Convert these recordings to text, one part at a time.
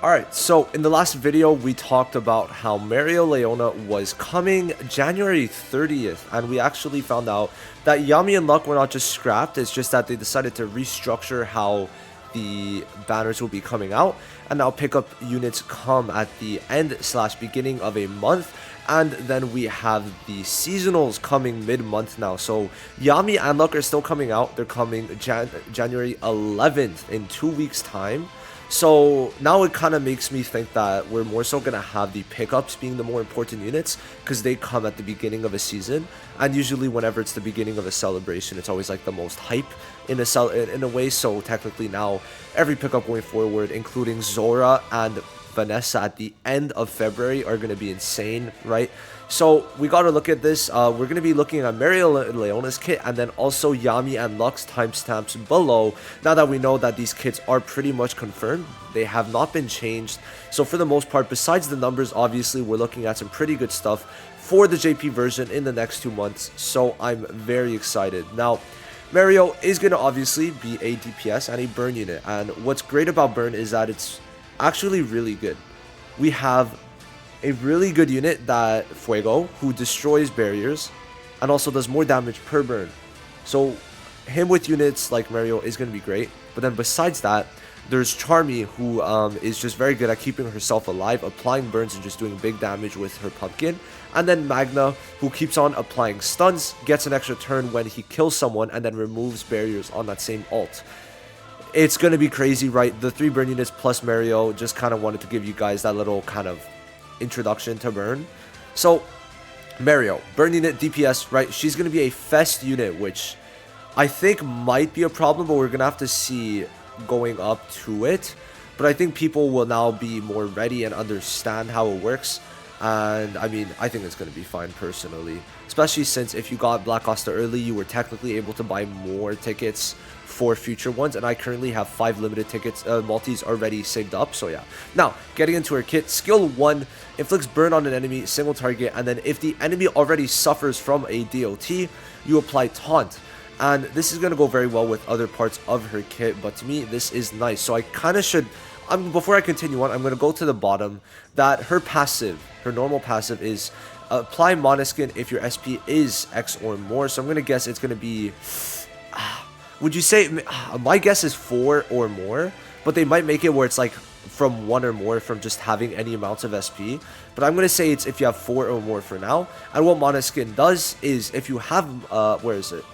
Alright, so in the last video, we talked about how Mereoleona was coming January 30th, and we actually found out that Yami and Luck were not just scrapped, it's just that they decided to restructure how the banners will be coming out, and now pickup units come at the end slash beginning of a month, and then we have the seasonals coming mid-month now. So Yami and Luck are still coming out. They're coming January 11th in 2 weeks time. So now it kind of makes me think that we're more so going to have the pickups being the more important units, because they come at the beginning of a season, and usually whenever it's the beginning of a celebration, it's always like the most hype in a way. So technically now every pickup going forward, including Zora and Vanessa at the end of February, are going to be insane, right? So we got to look at this. We're going to be looking at Mereoleona's kit, and then also Yami and Luck's timestamps below. Now that we know that these kits are pretty much confirmed, they have not been changed. So for the most part, besides the numbers, obviously we're looking at some pretty good stuff for the JP version in the next 2 months. So I'm very excited. Now, Mereo is going to obviously be a DPS and a burn unit, and what's great about burn is that it's actually really good. We have a really good unit, that Fuego, who destroys barriers and also does more damage per burn. So him with units like Mereo is going to be great. But then besides that, there's Charmy, who is just very good at keeping herself alive, applying burns and just doing big damage with her pumpkin. And then Magna, who keeps on applying stuns, gets an extra turn when he kills someone, and then removes barriers on that same ult. It's going to be crazy, right? The 3 burn units plus Mereo, just kind of wanted to give you guys that little kind of introduction to burn. So Mereo, burn unit, DPS, right? She's going to be a fest unit, which I think might be a problem, but we're going to have to see going up to it. But I think people will now be more ready and understand how it works. And I mean, I think it's going to be fine personally, especially since if you got Black Costa early, you were technically able to buy more tickets for future ones, and I currently have 5 limited tickets, multis already saved up. So yeah, now getting into her kit, skill 1 inflicts burn on an enemy, single target, and then if the enemy already suffers from a DOT, you apply taunt. And this is going to go very well with other parts of her kit, but to me this is nice. So I kind of should, before I continue on, I'm going to go to the bottom, that her passive, her normal passive is apply Monoskin if your SP is X or more. So I'm going to guess it's going to be, would you say, my guess is 4 or more, but they might make it where it's like from 1 or more from just having any amounts of SP. But I'm going to say it's if you have 4 or more for now. And what Monoskin does is if you have, where is it?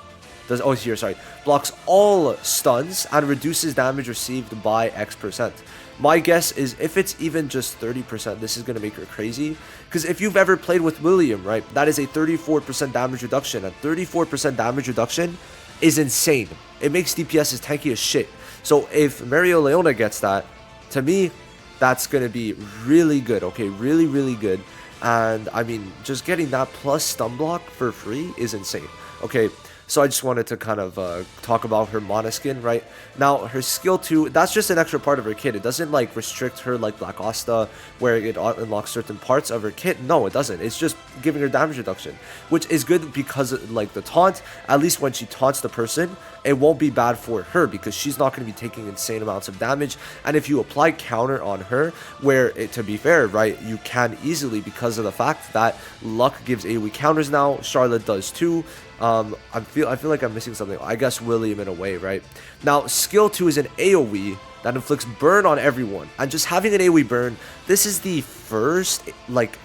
Oh, here, sorry. Blocks all stuns and reduces damage received by X%. My guess is if it's even just 30%, this is going to make her crazy. Because if you've ever played with William, right, that is a 34% damage reduction. And 34% damage reduction is insane. It makes DPS tanky as shit. So if Mereoleona gets that, to me, that's going to be really good. Okay, really, really good. And I mean, just getting that plus stun block for free is insane. Okay, so I just wanted to kind of talk about her Monoskin, right? Now, her skill 2, that's just an extra part of her kit. It doesn't, like, restrict her like Black Asta, where it unlocks certain parts of her kit. No, it doesn't. It's just giving her damage reduction, which is good because, like, the taunt, at least when she taunts the person, it won't be bad for her because she's not going to be taking insane amounts of damage. And if you apply counter on her, where, to be fair, right, you can easily because of the fact that Luck gives AoE counters now, Charlotte does too. I feel like I'm missing something. I guess William in a way, right? Now, skill 2 is an AoE that inflicts burn on everyone. And just having an AoE burn, this is the first, like,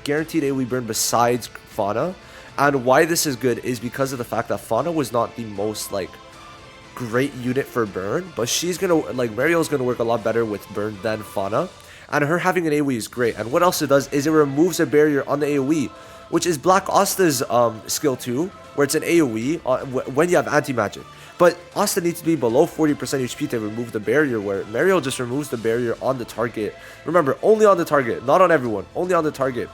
guaranteed AoE burn besides Fauna. And why this is good is because of the fact that Fauna was not the most, like, great unit for burn. But she's gonna, like, Mereo's gonna work a lot better with burn than Fauna. And her having an AoE is great. And what else it does is it removes a barrier on the AoE, which is Black Asta's skill 2, where it's an AoE when you have anti-magic. But Asta needs to be below 40% HP to remove the barrier, where Mereo just removes the barrier on the target. Remember, only on the target, not on everyone, only on the target.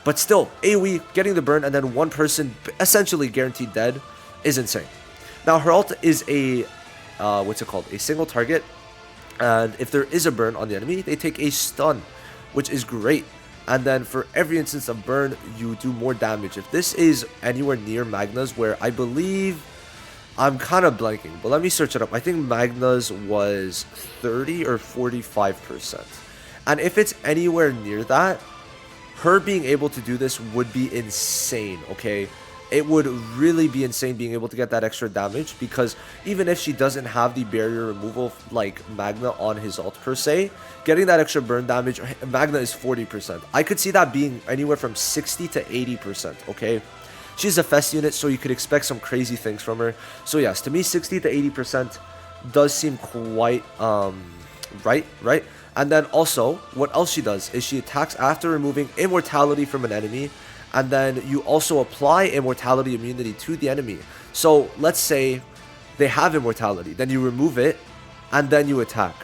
But still, AoE, getting the burn, and then one person essentially guaranteed dead is insane. Now, her ult is a, what's it called? A single target. And if there is a burn on the enemy, they take a stun, which is great. And then for every instance of burn, you do more damage. If this is anywhere near Magna's, where I believe, I'm kind of blanking, but let me search it up. I think Magna's was 30 or 45%. And if it's anywhere near that, her being able to do this would be insane, okay? It would really be insane being able to get that extra damage, because even if she doesn't have the barrier removal like Magna on his ult per se, getting that extra burn damage, Magna is 40%. I could see that being anywhere from 60 to 80%, okay? She's a Fest unit, so you could expect some crazy things from her. So yes, to me, 60 to 80% does seem quite, right? And then also, what else she does is she attacks after removing immortality from an enemy, and then you also apply immortality immunity to the enemy. So let's say they have immortality, then you remove it, and then you attack.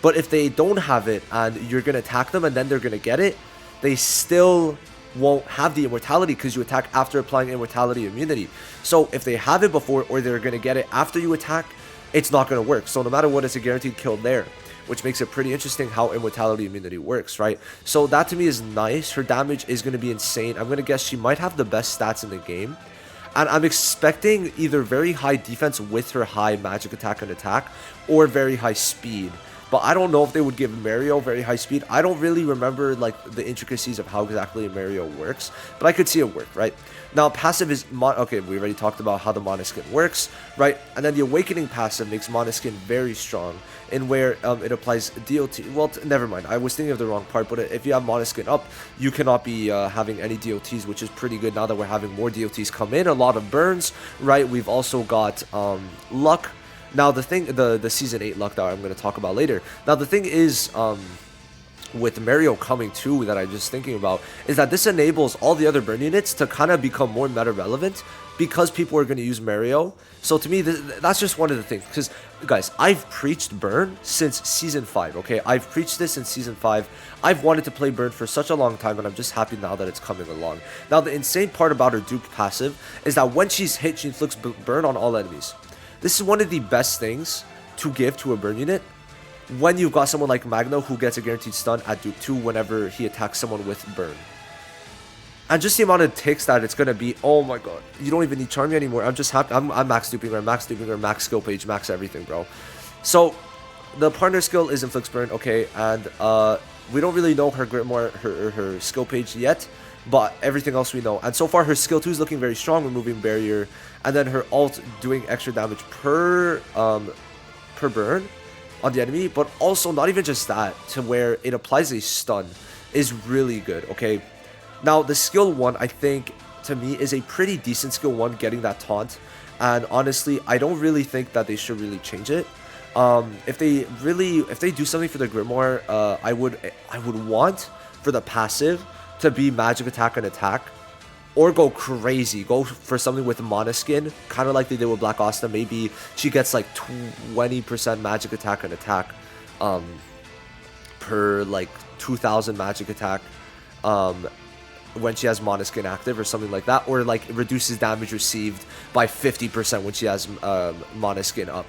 But if they don't have it, and you're going to attack them, and then they're going to get it, they still won't have the immortality because you attack after applying immortality immunity. So if they have it before, or they're going to get it after you attack, it's not going to work. So no matter what, it's a guaranteed kill there, which makes it pretty interesting how immortality immunity works, right? So that to me is nice. Her damage is going to be insane. I'm going to guess she might have the best stats in the game. And I'm expecting either very high defense with her high magic attack and attack, or very high speed. But I don't know if they would give Merio very high speed. I don't really remember like the intricacies of how exactly Merio works, but I could see it work, right? Now, passive is... okay, we already talked about how the Monoskin works, right? And then the Awakening passive makes Monoskin very strong, in where it applies DOT. Well, never mind. I was thinking of the wrong part, but if you have Monoskin up, you cannot be having any DOTs, which is pretty good now that we're having more DOTs come in. A lot of burns, right? We've also got luck. Now, the thing, the Season 8 luck that I'm going to talk about later. Now, the thing is, with Merio coming too, that I'm just thinking about, is that this enables all the other burn units to kind of become more meta relevant, because people are going to use Merio. So to me, that's just one of the things. Because, guys, I've preached burn since Season 5, okay? I've preached this since Season 5. I've wanted to play burn for such a long time, and I'm just happy now that it's coming along. Now, the insane part about her dupe passive is that when she's hit, she inflicts burn on all enemies. This is one of the best things to give to a burn unit when you've got someone like Magno who gets a guaranteed stun at Dupe 2 whenever he attacks someone with burn. And just the amount of ticks that it's going to be, oh my god, you don't even need Charmy anymore. I'm just happy. I'm max duping her, max skill page, max everything, bro. So, the partner skill is Inflicts Burn, okay, and we don't really know her Grimoire, her skill page yet, but everything else we know. And so far, her skill 2 is looking very strong, removing barrier, and then her ult doing extra damage per burn on the enemy, but also not even just that, to where it applies a stun is really good, okay? Now, the skill 1, I think, to me, is a pretty decent skill 1, getting that taunt, and honestly, I don't really think that they should really change it. If they do something for the Grimoire, I would want for the passive to be magic attack and attack, or go crazy, go for something with Monoskin, kind of like they did with Black Asta. Maybe she gets like 20% magic attack and attack per like 2000 magic attack when she has Monoskin active or something like that, or like it reduces damage received by 50% when she has Monoskin up.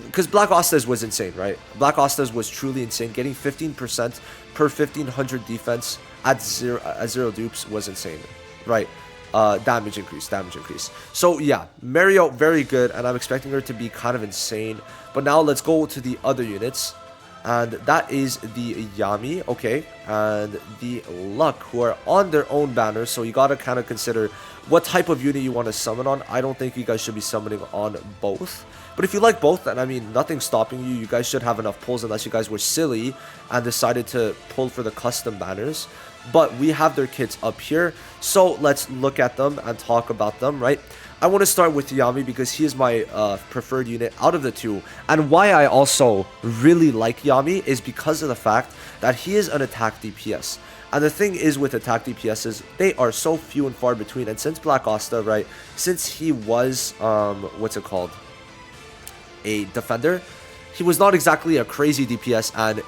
Because Black Asta's was insane, right? Black Asta's was truly insane. Getting 15% per 1500 defense at zero dupes was insane, right? Damage increase. So yeah, Merio, very good, and I'm expecting her to be kind of insane. But now let's go to the other units, and that is the Yami, okay, and the Luck, who are on their own banners. So you gotta kind of consider what type of unit you want to summon on. I don't think you guys should be summoning on both. But if you like both, then I mean, nothing's stopping you. You guys should have enough pulls, unless you guys were silly and decided to pull for the custom banners. But we have their kits up here, so let's look at them and talk about them, right? I want to start with Yami because he is my preferred unit out of the two. And why I also really like Yami is because of the fact that he is an attack DPS. And the thing is with attack DPSs, they are so few and far between. And since Black Asta, right, since he was, what's it called? A defender, he was not exactly a crazy DPS, and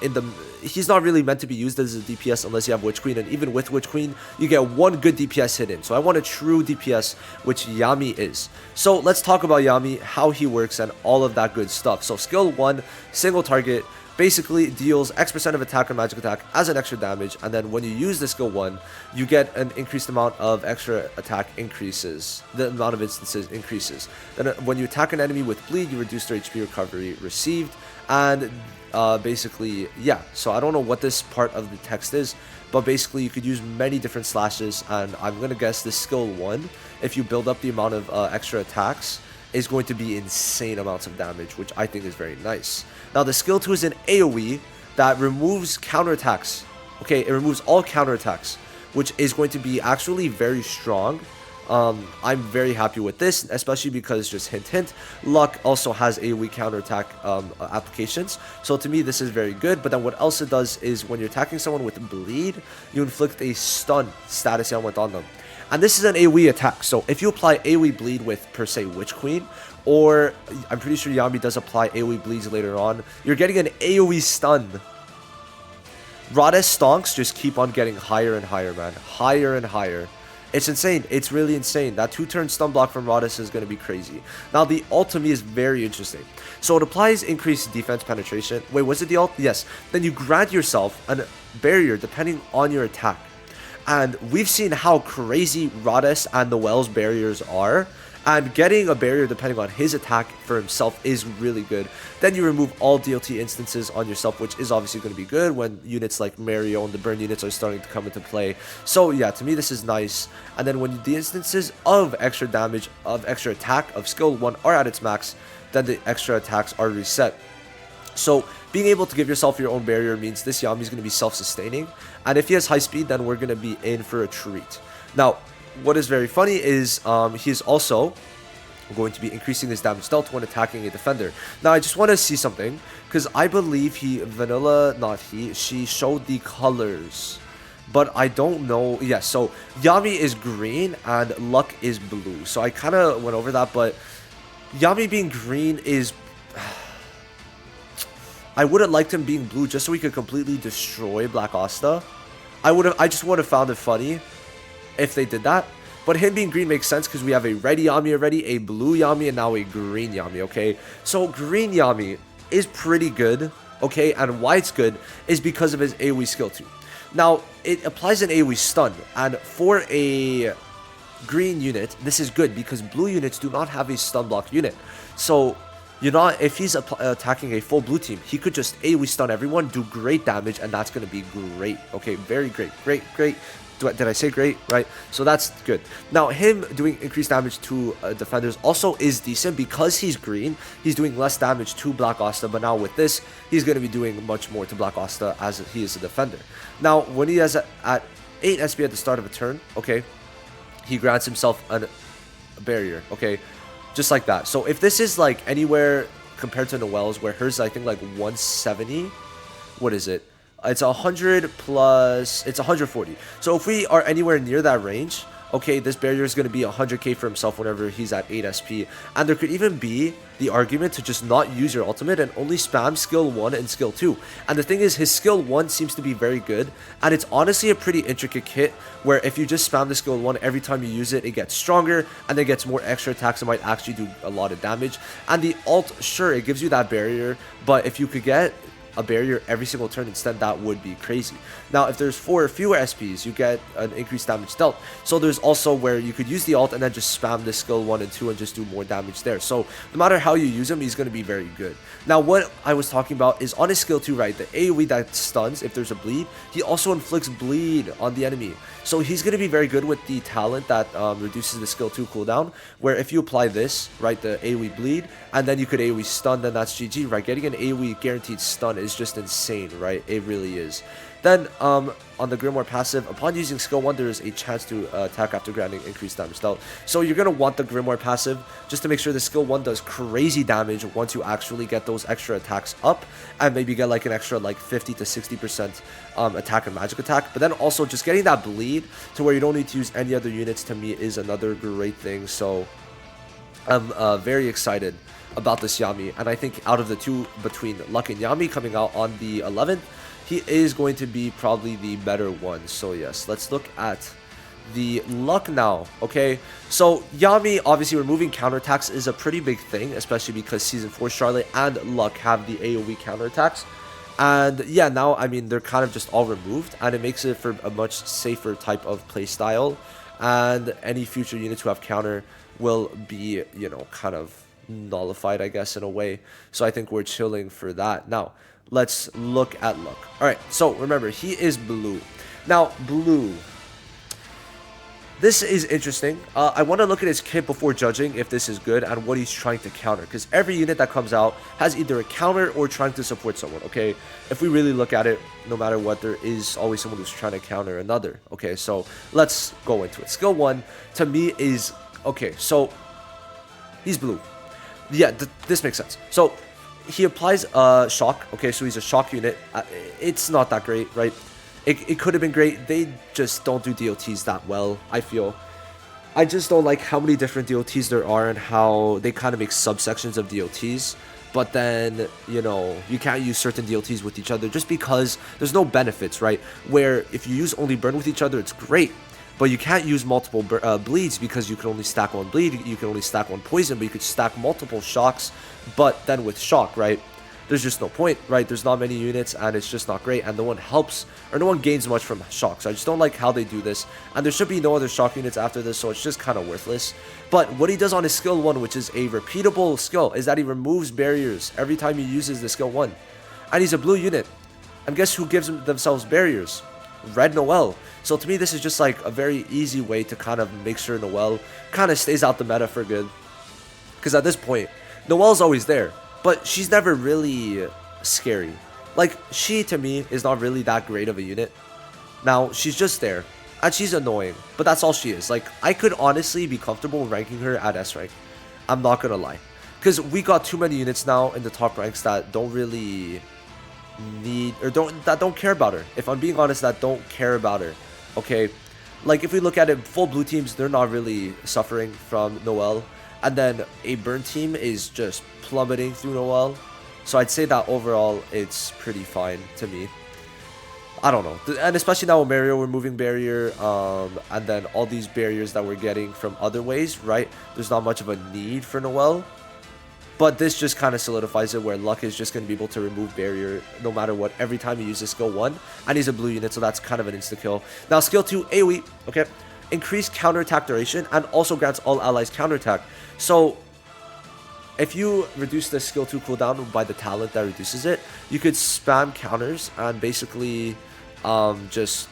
he's not really meant to be used as a DPS unless you have Witch Queen, and even with Witch Queen, you get one good DPS hidden. So I want a true DPS, which Yami is. So let's talk about Yami, how he works, and all of that good stuff. So skill 1, single target, basically deals X% of attack and magic attack as an extra damage, and then when you use the skill 1, you get an increased amount of extra attack increases. The amount of instances increases. Then when you attack an enemy with bleed, you reduce their HP recovery received, And basically, yeah, so I don't know what this part of the text is, but basically you could use many different slashes, and I'm gonna guess the skill 1, if you build up the amount of extra attacks, is going to be insane amounts of damage, which I think is very nice. Now the skill 2 is an AoE that removes counterattacks. Okay, it removes all counterattacks, which is going to be actually very strong. I'm very happy with this, especially because, just hint hint, Luck also has AoE counterattack applications. So to me, this is very good. But then what else it does is when you're attacking someone with Bleed, you inflict a stun status ailment on them. And this is an AoE attack. So if you apply AoE Bleed with, per se, Witch Queen, or I'm pretty sure Yami does apply AoE Bleeds later on, you're getting an AoE stun. Rhodes stonks just keep on getting higher and higher, man. Higher and higher. It's insane. It's really insane. That 2-turn stun block from Rhodes is going to be crazy. Now, the ult to me is very interesting. So it applies increased defense penetration. Wait, was it the ult? Yes. Then you grant yourself a barrier depending on your attack. And we've seen how crazy Rhodes and the Wells barriers are. And getting a barrier depending on his attack for himself is really good. Then you remove all DLT instances on yourself, which is obviously going to be good when units like Mereoleona and the burn units are starting to come into play. So yeah, to me this is nice. And then when the instances of extra damage, of extra attack, of skill 1 are at its max, then the extra attacks are reset. So being able to give yourself your own barrier means this Yami is going to be self-sustaining. And if he has high speed, then we're going to be in for a treat. Now, what is very funny is he's also going to be increasing his damage dealt when attacking a defender. Now, I just want to see something, because I believe she showed the colors, but I don't know. Yeah, so Yami is green and Luck is blue. So I kind of went over that, but Yami being green is... I would have liked him being blue just so he could completely destroy Black Asta. I just would have found it funny if they did that. But him being green makes sense because we have a red Yami already, a blue Yami, and now a green Yami, okay? So green Yami is pretty good, okay? And why it's good is because of his AoE skill 2. Now, it applies an AoE stun, and for a green unit, this is good because blue units do not have a stun block unit. So if he's attacking a full blue team, he could just AoE stun everyone, do great damage, and that's going to be great. Okay, very great. Great. Did I say great? Right? So that's good. Now, him doing increased damage to defenders also is decent because he's green. He's doing less damage to Black Asta, but now with this, he's going to be doing much more to Black Asta as he is a defender. Now, when he has at 8 SP at the start of a turn, okay, he grants himself a barrier, okay, just like that. So if this is like anywhere compared to Noelle's, where hers is, I think, like 170, what is it? It's 100 plus, it's 140. So if we are anywhere near that range, okay, this barrier is going to be 100k for himself whenever he's at 8 SP. And there could even be the argument to just not use your ultimate and only spam skill 1 and skill 2. And the thing is, his skill 1 seems to be very good. And it's honestly a pretty intricate kit where if you just spam the skill 1 every time you use it, it gets stronger and then gets more extra attacks that might actually do a lot of damage. And the ult, sure, it gives you that barrier, but if you could get a barrier every single turn instead, that would be crazy. Now, if there's 4 or fewer SPs, you get an increased damage dealt. So there's also where you could use the ult and then just spam the skill 1 and 2 and just do more damage there. So no matter how you use him, he's going to be very good. Now, what I was talking about is on his skill 2, right, the AoE that stuns if there's a bleed, he also inflicts bleed on the enemy. So he's going to be very good with the talent that reduces the skill 2 cooldown, where if you apply this, right, the AoE bleed, and then you could AoE stun, then that's GG, right? Getting an AoE guaranteed stun is just insane, right? It really is. Then, on the Grimoire passive, upon using skill 1, there is a chance to attack after granting increased damage dealt. So you're going to want the Grimoire passive just to make sure the skill 1 does crazy damage once you actually get those extra attacks up, and maybe get like an extra like 50 to 60% attack and magic attack. But then also just getting that bleed to where you don't need to use any other units, to me, is another great thing. So I'm very excited about this Yami, and I think out of the two, between Luck and Yami coming out on the 11th, he is going to be probably the better one. So yes, let's look at the Luck now. Okay, so Yami, obviously removing counterattacks is a pretty big thing, especially because Season 4 Charlotte and Luck have the AoE counterattacks. And yeah, now, I mean, they're kind of just all removed, and it makes it for a much safer type of playstyle. And any future units who have counter will be, you know, kind of nullified, I guess, in a way. So I think we're chilling for that. Now, let's look at Luck. All right, so remember, he is blue. Now, blue. This is interesting. I want to look at his kit before judging if this is good and what he's trying to counter. Because every unit that comes out has either a counter or trying to support someone, okay? If we really look at it, no matter what, there is always someone who's trying to counter another, okay? So let's go into it. Skill 1, to me, is... Okay, so he's blue. Yeah, this makes sense. So he applies shock, okay? So he's a shock unit. It's not that great, right? It could have been great. They just don't do DOTs that well, I feel. I just don't like how many different DOTs there are and how they kind of make subsections of DOTs. But then, you know, you can't use certain DOTs with each other just because there's no benefits, right? Where if you use only burn with each other, it's great. But you can't use multiple bleeds because you can only stack one bleed. You can only stack one poison, but you could stack multiple shocks. But then with shock, right? There's just no point, right? There's not many units, and it's just not great, and no one helps, or no one gains much from shock, so I just don't like how they do this, and there should be no other shock units after this, so it's just kind of worthless. But what he does on his skill 1, which is a repeatable skill, is that he removes barriers every time he uses the skill 1, and he's a blue unit, and guess who gives themselves barriers? Red Noelle. So to me, this is just like a very easy way to kind of make sure Noelle kind of stays out the meta for good, because at this point, Noelle's always there. But she's never really scary. Like, she, to me, is not really that great of a unit. Now, she's just there. And she's annoying. But that's all she is. Like, I could honestly be comfortable ranking her at S rank. I'm not gonna lie. Because we got too many units now in the top ranks that don't really need... Or don't care about her. If I'm being honest, that don't care about her. Okay? Like, if we look at it, full blue teams, they're not really suffering from Noelle. And then a burn team is just plummeting through Noelle. So I'd say that overall, it's pretty fine to me. I don't know. And especially now with Mario removing barrier, and then all these barriers that we're getting from other ways, right? There's not much of a need for Noelle. But this just kind of solidifies it where Luck is just going to be able to remove barrier no matter what every time he uses skill 1. And he's a blue unit, so that's kind of an insta-kill. Now, skill 2, AoE, okay? Increase counterattack duration and also grants all allies counterattack. So if you reduce the skill 2 cooldown by the talent that reduces it, you could spam counters and basically just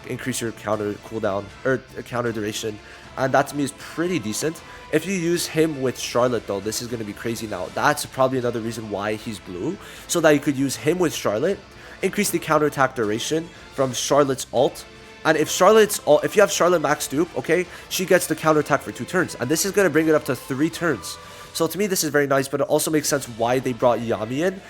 increase your counter cooldown or counter duration, and that to me is pretty decent. If you use him with Charlotte though, this is going to be crazy now. That's probably another reason why he's blue, so that you could use him with Charlotte, increase the counterattack duration from Charlotte's ult. And if you have Charlotte max dupe, okay, she gets the counterattack for 2 turns. And this is going to bring it up to 3 turns. So to me, this is very nice, but it also makes sense why they brought Yami in,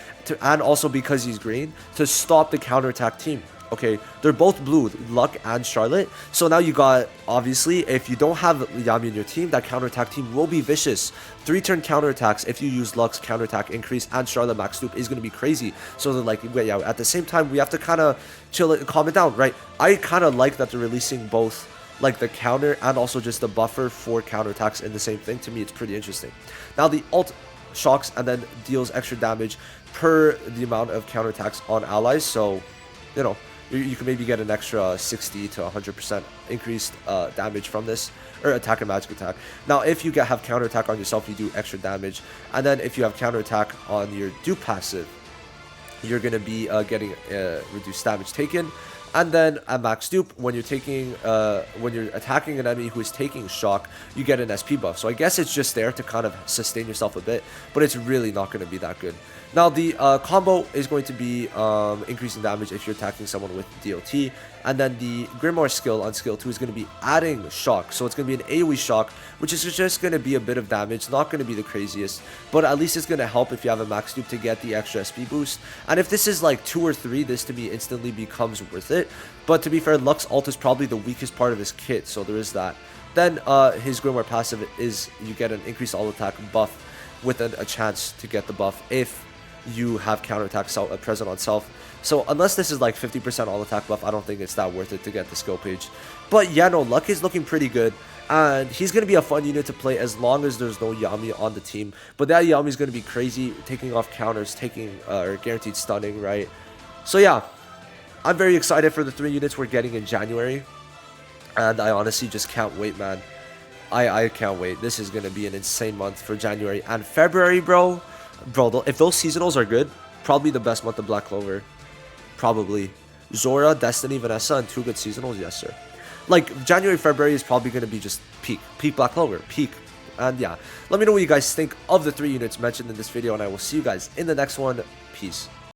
and also because he's green, to stop the counterattack team. Okay, they're both blue, Luck and Charlotte. So now you got, obviously, if you don't have Yami in your team, that counterattack team will be vicious. 3-turn counterattacks if you use Luck's counterattack increase and Charlotte max dupe is going to be crazy. So they're like, yeah, at the same time, we have to kind of chill it and calm it down, right? I kind of like that they're releasing both, like the counter and also just the buffer for counterattacks in the same thing. To me, it's pretty interesting. Now the ult shocks and then deals extra damage per the amount of counterattacks on allies. So, you know, you can maybe get an extra 60 to 100% increased damage from this, or attack and magic attack. Now, if you have counterattack on yourself, you do extra damage, and then if you have counterattack on your dupe passive, you're going to be getting reduced damage taken. And then at max dupe, when you're attacking an enemy who is taking shock, you get an SP buff. So I guess it's just there to kind of sustain yourself a bit, but it's really not going to be that good. Now the combo is going to be increasing damage if you're attacking someone with DOT, and then the Grimoire skill on skill 2 is going to be adding shock. So it's going to be an AoE shock, which is just going to be a bit of damage, not going to be the craziest, but at least it's going to help if you have a max dupe to get the extra SP boost. And if this is like 2 or 3, this to me instantly becomes worth it. But to be fair, Luck's ult is probably the weakest part of his kit, so there is that. Then his Grimoire passive is you get an increased all attack buff with a chance to get the buff if you have counterattack present on self. So unless this is like 50% all attack buff, I don't think it's that worth it to get the skill page. But yeah, no, Luck is looking pretty good, and he's going to be a fun unit to play as long as there's no Yami on the team. But that Yami is going to be crazy, taking off counters, taking or guaranteed stunning, right? So yeah, I'm very excited for the 3 units we're getting in January, and I honestly just can't wait, man. I can't wait. This is going to be an insane month for January and February, bro. Bro, if those seasonals are good, probably the best month of Black Clover. Probably. Zora, Destiny, Vanessa, and 2 good seasonals, yes, sir. Like, January, February is probably going to be just peak. Peak Black Clover. Peak. And yeah, let me know what you guys think of the 3 units mentioned in this video, and I will see you guys in the next one. Peace.